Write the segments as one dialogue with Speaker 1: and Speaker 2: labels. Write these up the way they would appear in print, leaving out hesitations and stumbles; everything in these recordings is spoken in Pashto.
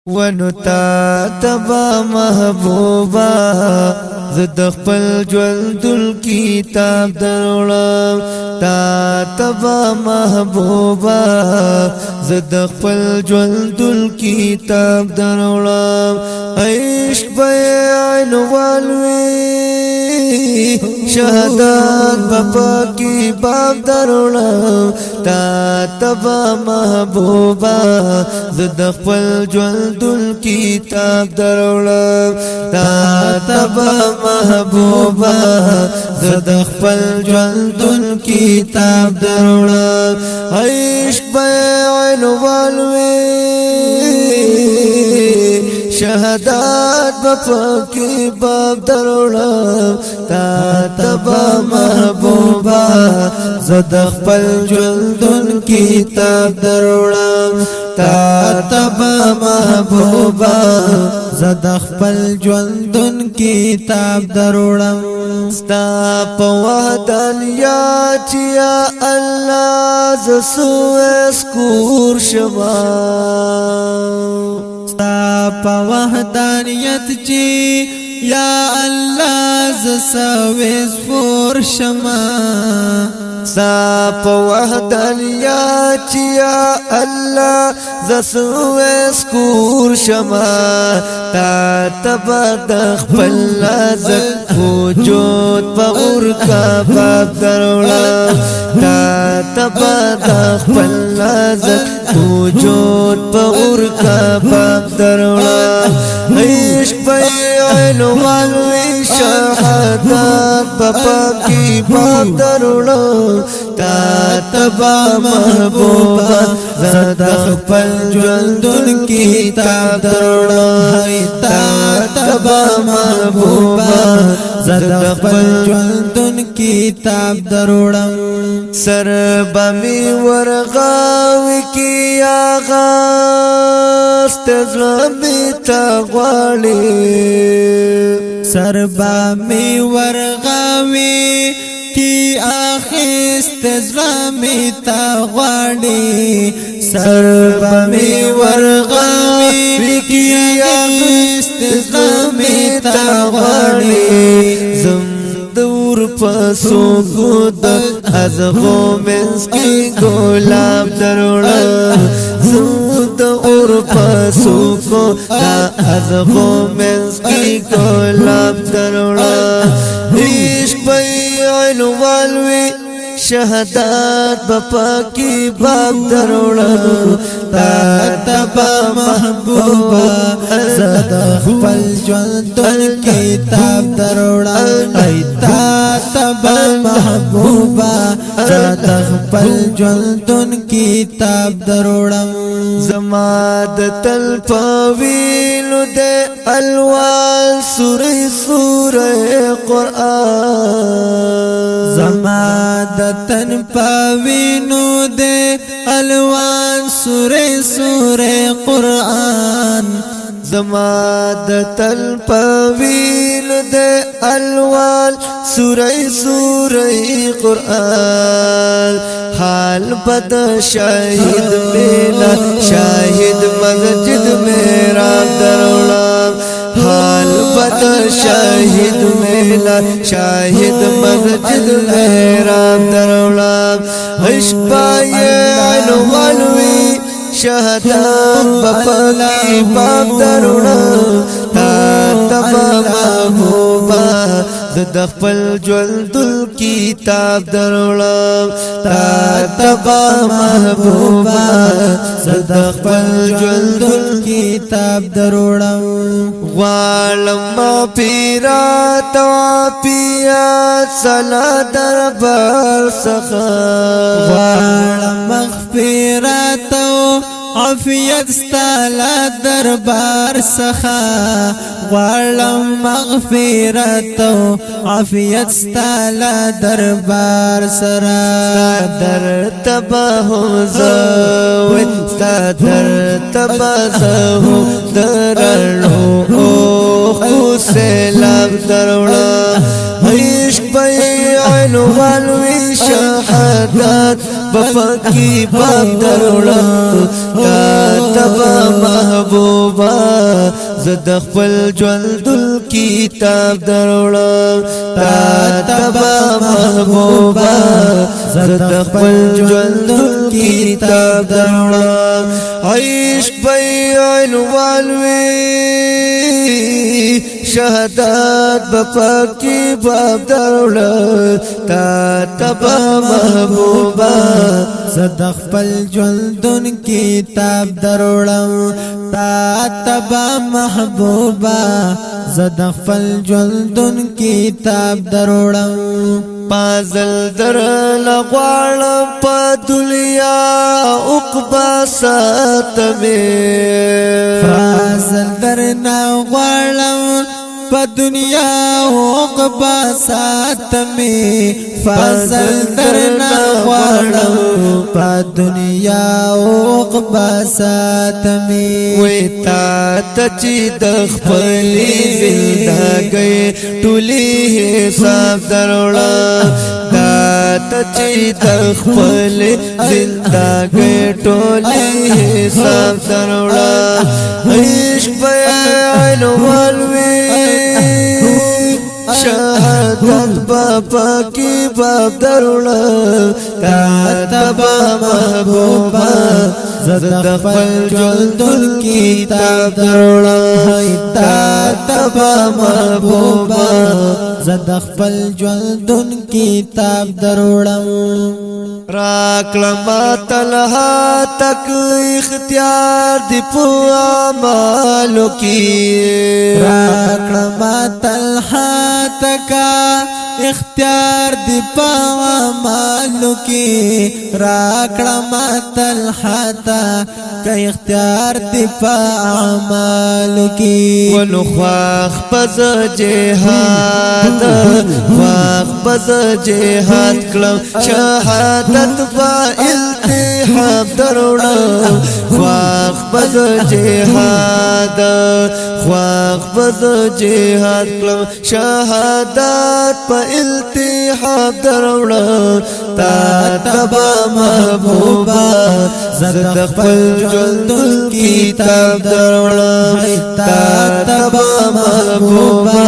Speaker 1: ونتا تبا محبوبا زد خپل ژوندل کتاب دروړم تا تبا محبوبا زد خپل ژوندل کتاب دروړم عشق بیان والوي شهادت بابا کی باب دروړم تا تبا محبوبا زد خپل ژوندل کتاب دروړم تا تبا محبوبا زد خپل ژوندل کتاب دروړم عشق بیان والوي شهادت بابا کی باب دروړم تا تبا محبوبا زد خپل ژوندل کتاب دروړم تا تبا محبوبا زد خپل ژوندل کتاب دروړم ستا په وحدانیت یا الله زسو اسکور شما ستا په وحدانیت چی یا الله زسویس فور شما ستا په وحدانیت یا الله زسویس کور شما تا تبا د خپل لذت وجود په اور کا باب دروړم تا تبا د خپل لذت وجود په اور کا باب دروړم عشق بیان والوي شهادت بابا کی باب دروړم تا تبا محبوبا زد خپل ژوندل کتاب دروړم تا تبا محبوبا زد خپل ژوندل کتاب دروړم سر بمی ورغاوي کی آغاز تزلمی تا غواړي سر بمی ورغاوي کی اخست زلمی تا غواړي سر بمی ورغاوي کی اخست زلمی تا غواړي زم دور پسو گود از غومنس کی گلاب دروړم زم دور پسو گود از غومنس کی گلاب دروړم عشق بیان والوي شهادت بابا کی باب دروړم تا تبا محبوبا زد خپل ژوندل کتاب دروړم تا تبا محبوبا زد خپل ژوندل کتاب دروړم زما د تل پویلو د الوان سوره قرآن زما د تن پوینو د الوان سوره قرآن زما د تل پویلو د الوان سوره قرآن حال بد شاهد میلا شاهد مسجد میراب دروړم حال بد شاهد میلا شاهد مسجد میراب دروړم عشق بیان والوي شهادت بابا کی باب دروړم تا تبا محبوبا زد خپل ژوندل کتاب دروړم تا تبا محبوبا زد خپل ژوندل کتاب دروړم غواړم پیرا تا پیا سلا دربار څخه غواړم مغفرت او عافیت ستاله دربار څخه غواړم مغفرت او عافیت ستاله دربار سره در تبه زو در تبه زو درلو خو سلام دروړم عشق بیان والوي شهادت بفکی باب دروڑا تا تبا محبوبا زد خپل ژوندون کتاب دروڑا تا تبا محبوبا زد خپل ژوندون کتاب دروڑا عشق بیان والوی شهادت بپاکی باب دروڑا تا تبا محبوبا
Speaker 2: زد خپل ژوندون کتاب دروړم تا تبا محبوبا زد خپل ژوندون کتاب دروړم
Speaker 1: پازل در لغوالم پا دنیا اقبا ساتمی
Speaker 2: پازل در نغوالم پا دنیا عقبا ساتمی فازل در نغوالم پا دنیا عقبا ساتمی
Speaker 1: وی تا تچی دخپلی زندگی ټولی حساب دروڑا تا تچی دخپلی زندگی ټولی حساب دروڑا عشق بیان والوی شهادت بابا کی باب دروڑا تا تبا محبوبا
Speaker 2: زد خپل ژوندون کتاب دروړم تا تبا محبوبا زد خپل ژوندون کتاب دروړم
Speaker 1: راکلما تلها تک اختیار دی پو اعمالو کی
Speaker 2: راکلما تلها تکا اختیار دی پا اعمالو کی راکلما تلها تکا اختیار دی پا اعمالو کی
Speaker 1: ولو خواخ پز جہاد خواخ پز جہاد کلم شہادت با التحاب دروڑا خواخ پز جہاد خواخ پز جہاد کلم شہادت با التحاب دروڑا تا تبا محبوبا
Speaker 2: زد خپل ژوندون کتاب دروړم تا تبا محبوبا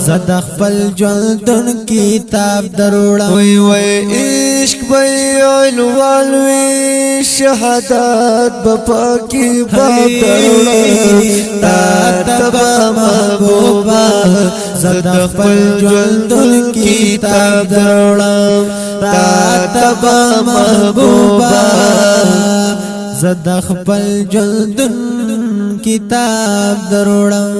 Speaker 2: زد خپل ژوندون کتاب دروړم
Speaker 1: وی وی عشق بیان والوی شهادت بپاکی باب دروڑا تا تبا محبوبا
Speaker 2: زد خپل ژوندون کتاب دروړم تا تبا محبوبا زد خپل ژوندون کتاب دروړم